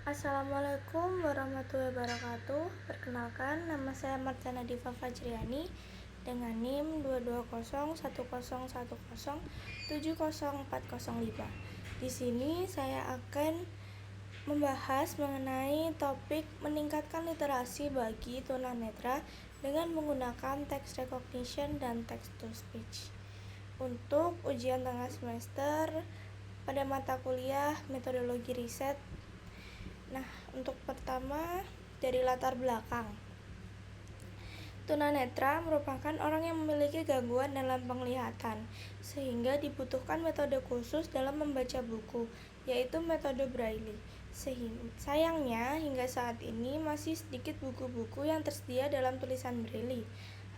Assalamualaikum warahmatullahi wabarakatuh. Perkenalkan, nama saya Martiana Diva Fajriani dengan NIM 2201010704005. Di sini saya akan membahas mengenai topik meningkatkan literasi bagi tunanetra dengan menggunakan text recognition dan text to speech. Untuk ujian tengah semester pada mata kuliah metodologi riset. Nah, untuk pertama dari latar belakang. Tunanetra merupakan orang yang memiliki gangguan dalam penglihatan, sehingga dibutuhkan metode khusus dalam membaca buku, yaitu metode Braille. Sayangnya, hingga saat ini masih sedikit buku-buku yang tersedia dalam tulisan Braille.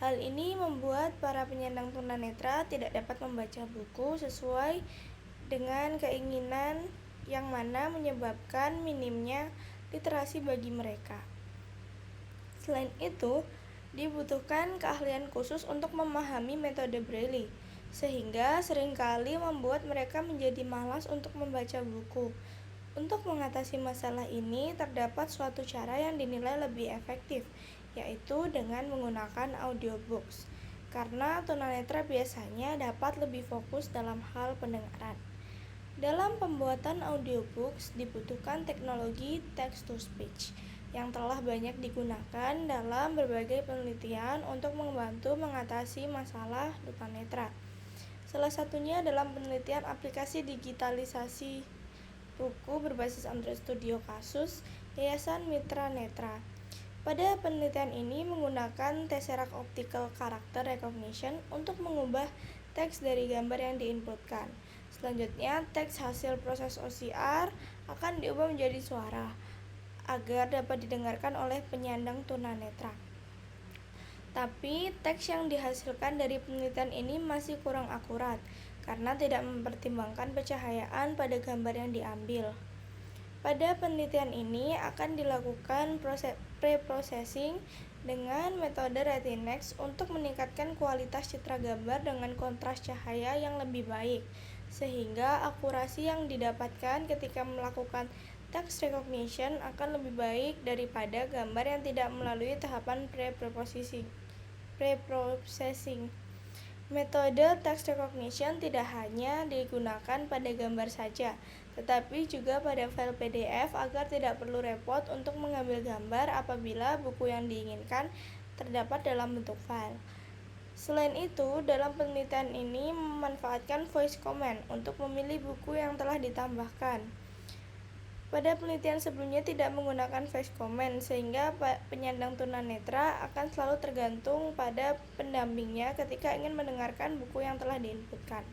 Hal ini membuat para penyandang tunanetra tidak dapat membaca buku sesuai dengan keinginan, yang mana menyebabkan minimnya literasi bagi mereka. Selain itu, dibutuhkan keahlian khusus untuk memahami metode Braille, sehingga seringkali membuat mereka menjadi malas untuk membaca buku. Untuk mengatasi masalah ini, terdapat suatu cara yang dinilai lebih efektif, yaitu dengan menggunakan audiobooks, karena tunanetra biasanya dapat lebih fokus dalam hal pendengaran. Dalam pembuatan audiobooks dibutuhkan teknologi text-to-speech yang telah banyak digunakan dalam berbagai penelitian untuk membantu mengatasi masalah tunanetra. Salah satunya dalam penelitian aplikasi digitalisasi buku berbasis Android Studio Kasus Yayasan Mitra Netra. Pada penelitian ini menggunakan Tesseract Optical Character Recognition untuk mengubah teks dari gambar yang diinputkan. Selanjutnya, teks hasil proses OCR akan diubah menjadi suara agar dapat didengarkan oleh penyandang tunanetra. Tapi, teks yang dihasilkan dari penelitian ini masih kurang akurat karena tidak mempertimbangkan pencahayaan pada gambar yang diambil. Pada penelitian ini akan dilakukan pre-processing dengan metode Retinex untuk meningkatkan kualitas citra gambar dengan kontras cahaya yang lebih baik, sehingga akurasi yang didapatkan ketika melakukan text recognition akan lebih baik daripada gambar yang tidak melalui tahapan pre-processing. Metode text recognition tidak hanya digunakan pada gambar saja, tetapi juga pada file PDF agar tidak perlu repot untuk mengambil gambar apabila buku yang diinginkan terdapat dalam bentuk file. Selain itu, dalam penelitian ini memanfaatkan voice command untuk memilih buku yang telah ditambahkan. Pada penelitian sebelumnya tidak menggunakan voice command, sehingga penyandang tunanetra akan selalu tergantung pada pendampingnya ketika ingin mendengarkan buku yang telah diinputkan.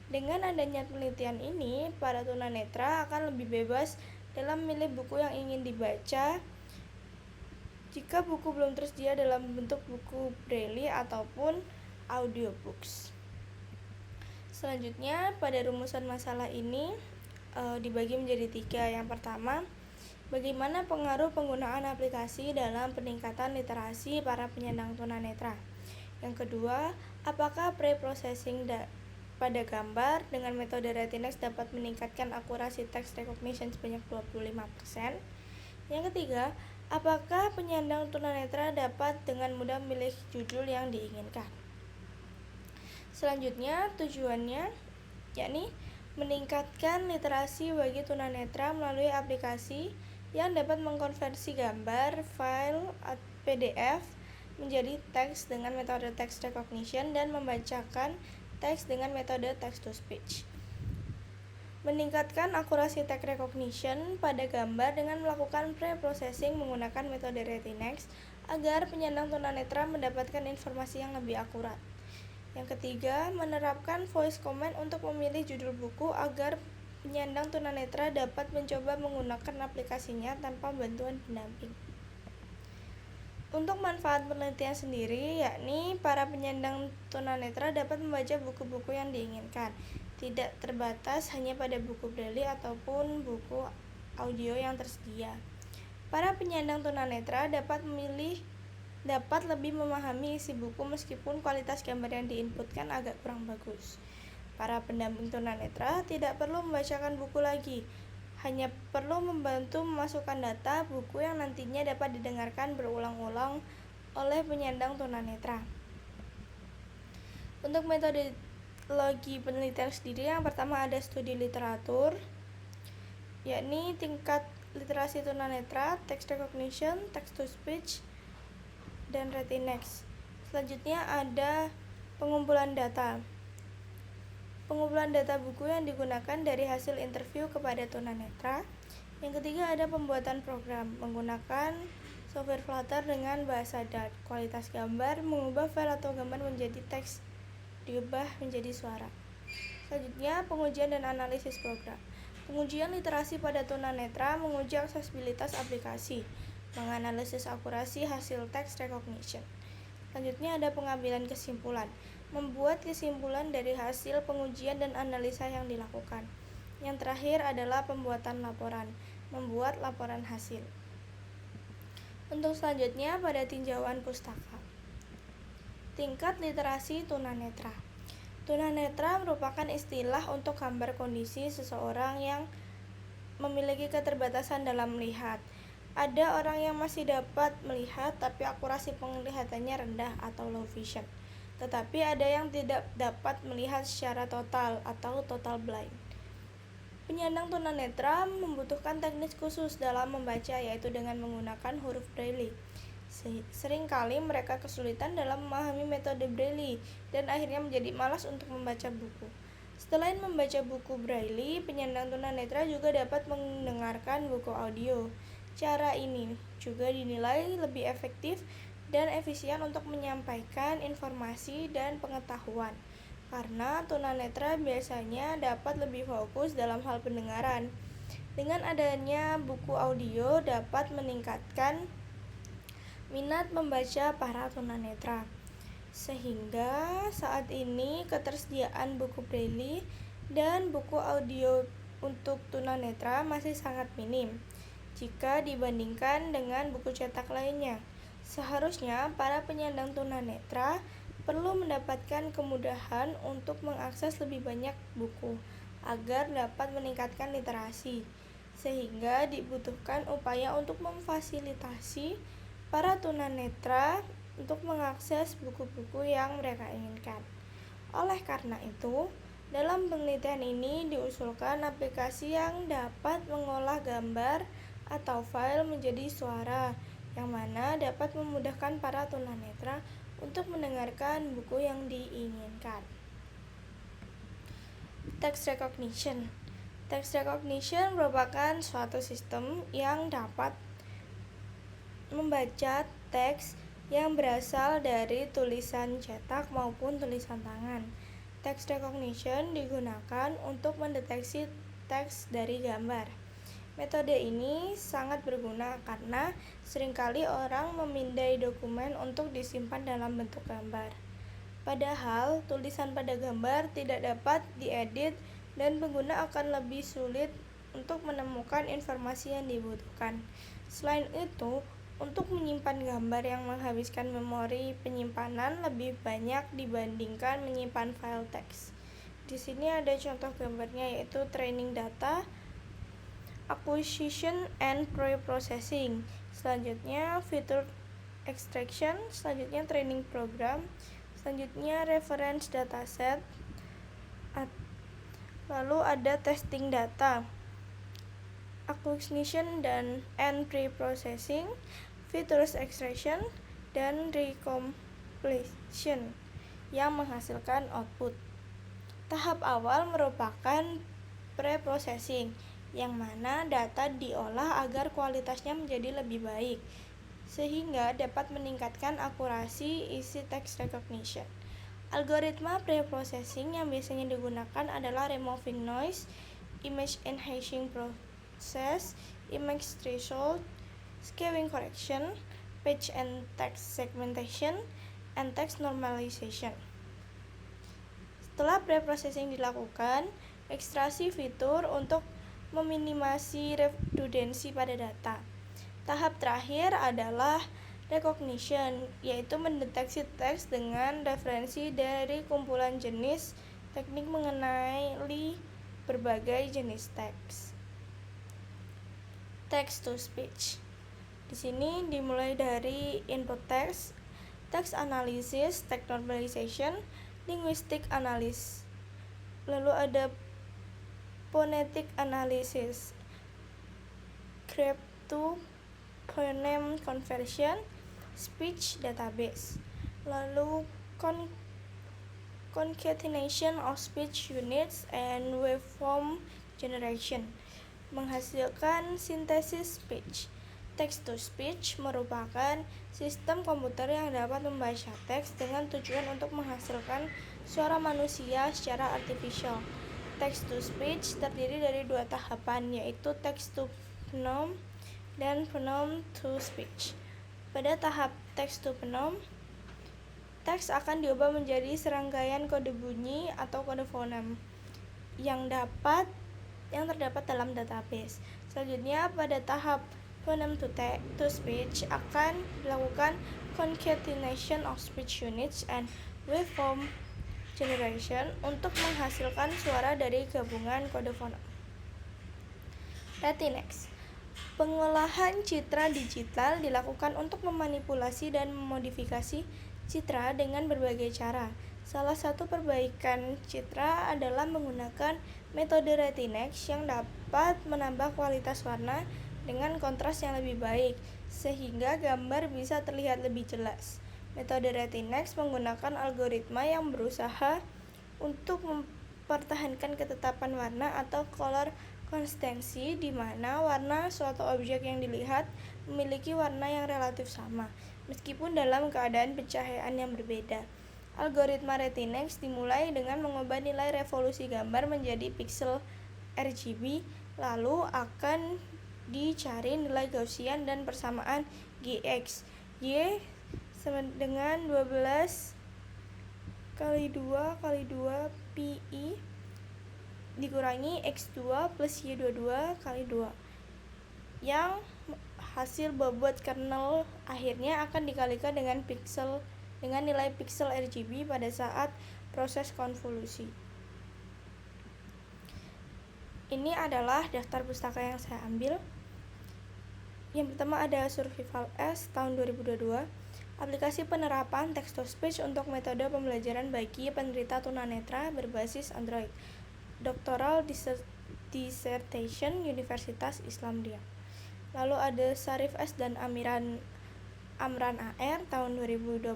Dengan adanya penelitian ini, para tunanetra akan lebih bebas dalam memilih buku yang ingin dibaca jika buku belum tersedia dalam bentuk buku Braille ataupun audiobooks. Selanjutnya, pada rumusan masalah ini dibagi menjadi 3. Yang pertama, bagaimana pengaruh penggunaan aplikasi dalam peningkatan literasi para penyandang tunanetra. Yang kedua, apakah pre-processing pada gambar dengan metode Retinex dapat meningkatkan akurasi text recognition sebanyak 25%. Yang ketiga, apakah penyandang tunanetra dapat dengan mudah memilih judul yang diinginkan. Selanjutnya, tujuannya yakni meningkatkan literasi bagi tunanetra melalui aplikasi yang dapat mengkonversi gambar file PDF menjadi teks dengan metode text recognition dan membacakan teks dengan metode text to speech. Meningkatkan akurasi text recognition pada gambar dengan melakukan pre-processing menggunakan metode Retinex agar penyandang tunanetra mendapatkan informasi yang lebih akurat. Yang ketiga, menerapkan voice command untuk memilih judul buku agar penyandang tunanetra dapat mencoba menggunakan aplikasinya tanpa bantuan pendamping. Untuk manfaat penelitian sendiri, yakni para penyandang tunanetra dapat membaca buku-buku yang diinginkan, tidak terbatas hanya pada buku Braille ataupun buku audio yang tersedia. Para penyandang tunanetra dapat lebih memahami isi buku meskipun kualitas gambar yang diinputkan agak kurang bagus. Para pendamping tunanetra tidak perlu membacakan buku lagi, hanya perlu membantu memasukkan data buku yang nantinya dapat didengarkan berulang-ulang oleh penyandang tunanetra. Untuk metodologi penelitian sendiri, yang pertama ada studi literatur, yakni tingkat literasi tunanetra, text recognition, text to speech, dan Retinex. Selanjutnya ada pengumpulan data. Pengumpulan data buku yang digunakan dari hasil interview kepada tunanetra. Yang ketiga ada pembuatan program menggunakan software Flutter dengan bahasa Dart. Kualitas gambar, mengubah file atau gambar menjadi teks, diubah menjadi suara. Selanjutnya pengujian dan analisis program. Pengujian literasi pada tunanetra menguji aksesibilitas aplikasi, menganalisis akurasi hasil text recognition. Selanjutnya ada pengambilan kesimpulan, membuat kesimpulan dari hasil pengujian dan analisa yang dilakukan. Yang terakhir adalah pembuatan laporan, membuat laporan hasil. Untuk selanjutnya pada tinjauan pustaka. Tingkat literasi tunanetra. Tunanetra merupakan istilah untuk gambar kondisi seseorang yang memiliki keterbatasan dalam melihat. Ada orang yang masih dapat melihat tapi akurasi penglihatannya rendah atau low vision. Tetapi ada yang tidak dapat melihat secara total atau total blind. Penyandang tunanetra membutuhkan teknik khusus dalam membaca, yaitu dengan menggunakan huruf Braille. Seringkali mereka kesulitan dalam memahami metode Braille dan akhirnya menjadi malas untuk membaca buku. Selain membaca buku Braille, penyandang tunanetra juga dapat mendengarkan buku audio. Cara ini juga dinilai lebih efektif dan efisien untuk menyampaikan informasi dan pengetahuan, karena tunanetra biasanya dapat lebih fokus dalam hal pendengaran. Dengan adanya buku audio dapat meningkatkan minat membaca para tunanetra, sehingga saat ini ketersediaan buku Braille dan buku audio untuk tunanetra masih sangat minim jika dibandingkan dengan buku cetak lainnya. Seharusnya para penyandang tunanetra perlu mendapatkan kemudahan untuk mengakses lebih banyak buku agar dapat meningkatkan literasi, sehingga dibutuhkan upaya untuk memfasilitasi para tunanetra untuk mengakses buku-buku yang mereka inginkan. Oleh karena itu, dalam penelitian ini diusulkan aplikasi yang dapat mengolah gambar atau file menjadi suara, yang mana dapat memudahkan para tunanetra untuk mendengarkan buku yang diinginkan. Text recognition. Text recognition merupakan suatu sistem yang dapat membaca teks yang berasal dari tulisan cetak maupun tulisan tangan. Text recognition digunakan untuk mendeteksi teks dari gambar. Metode ini sangat berguna karena seringkali orang memindai dokumen untuk disimpan dalam bentuk gambar. Padahal tulisan pada gambar tidak dapat diedit dan pengguna akan lebih sulit untuk menemukan informasi yang dibutuhkan. Selain itu, untuk menyimpan gambar yang menghabiskan memori penyimpanan lebih banyak dibandingkan menyimpan file teks. Di sini ada contoh gambarnya, yaitu training data, acquisition and pre-processing, selanjutnya feature extraction, selanjutnya training program, selanjutnya reference dataset, lalu ada testing data, acquisition and pre-processing, features extraction, dan recompilation yang menghasilkan output. Tahap awal merupakan pre-processing, yang mana data diolah agar kualitasnya menjadi lebih baik, sehingga dapat meningkatkan akurasi isi text recognition. Algoritma pre-processing yang biasanya digunakan adalah removing noise, image enhancing process, image threshold, skewing correction, page and text segmentation, and text normalization. Setelah pre-processing dilakukan, ekstraksi fitur untuk meminimasi redundansi pada data. Tahap terakhir adalah recognition, yaitu mendeteksi teks dengan referensi dari kumpulan jenis, teknik mengenali berbagai jenis teks. Text to speech. Di sini dimulai dari input text, text analysis, text normalization, linguistic analysis. Lalu ada phonetic analysis, graph to phoneme conversion, speech database. Lalu concatenation of speech units and waveform generation, menghasilkan sintesis speech. Text to speech merupakan sistem komputer yang dapat membaca teks dengan tujuan untuk menghasilkan suara manusia secara artificial. Text to speech terdiri dari dua tahapan, yaitu text to phoneme dan phoneme to speech. Pada tahap text to phoneme, teks akan diubah menjadi serangkaian kode bunyi atau kode fonem yang terdapat dalam database. Selanjutnya, pada tahap phoneme to speech akan dilakukan concatenation of speech units and waveform generation untuk menghasilkan suara dari gabungan kode fonem. Retinex. Pengolahan citra digital dilakukan untuk memanipulasi dan memodifikasi citra dengan berbagai cara. Salah satu perbaikan citra adalah menggunakan metode Retinex yang dapat menambah kualitas warna dengan kontras yang lebih baik, sehingga gambar bisa terlihat lebih jelas. Metode Retinex menggunakan algoritma yang berusaha untuk mempertahankan ketetapan warna atau color konsistensi, di mana warna suatu objek yang dilihat memiliki warna yang relatif sama, meskipun dalam keadaan pencahayaan yang berbeda. Algoritma Retinex dimulai dengan mengubah nilai revolusi gambar menjadi piksel RGB, lalu akan dicari nilai Gaussian dan persamaan Gx. Y sama dengan 12 kali 2 kali 2 pi dikurangi X2 plus Y22 kali 2, yang hasil bobot kernel akhirnya akan dikalikan dengan nilai piksel RGB pada saat proses konvolusi. Ini adalah daftar pustaka yang saya ambil. Yang pertama ada Survival S tahun 2022, aplikasi penerapan text to speech untuk metode pembelajaran bagi penderita tunanetra berbasis Android. Doctoral Dissertation Universitas Islamiyah. Lalu ada Sarif S dan Amran AR tahun 2024,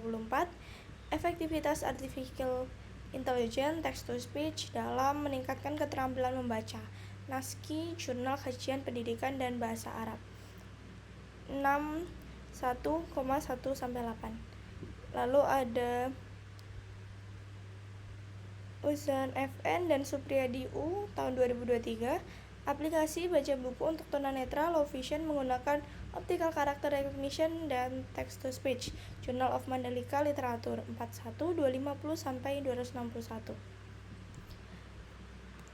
efektivitas artificial intelligence text to speech dalam meningkatkan keterampilan membaca. Naski Jurnal Kajian Pendidikan dan Bahasa Arab 61,1-8. Lalu ada Uzan FN dan Supriyadi U tahun 2023, aplikasi baca buku untuk tunanetra low vision menggunakan optical character recognition dan text to speech. Journal of Mandalika Literatur 41-250-261.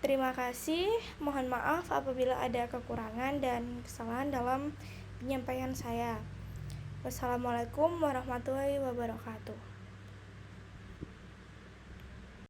Terima kasih, mohon maaf apabila ada kekurangan dan kesalahan dalam penyampaian saya. Wassalamualaikum warahmatullahi wabarakatuh.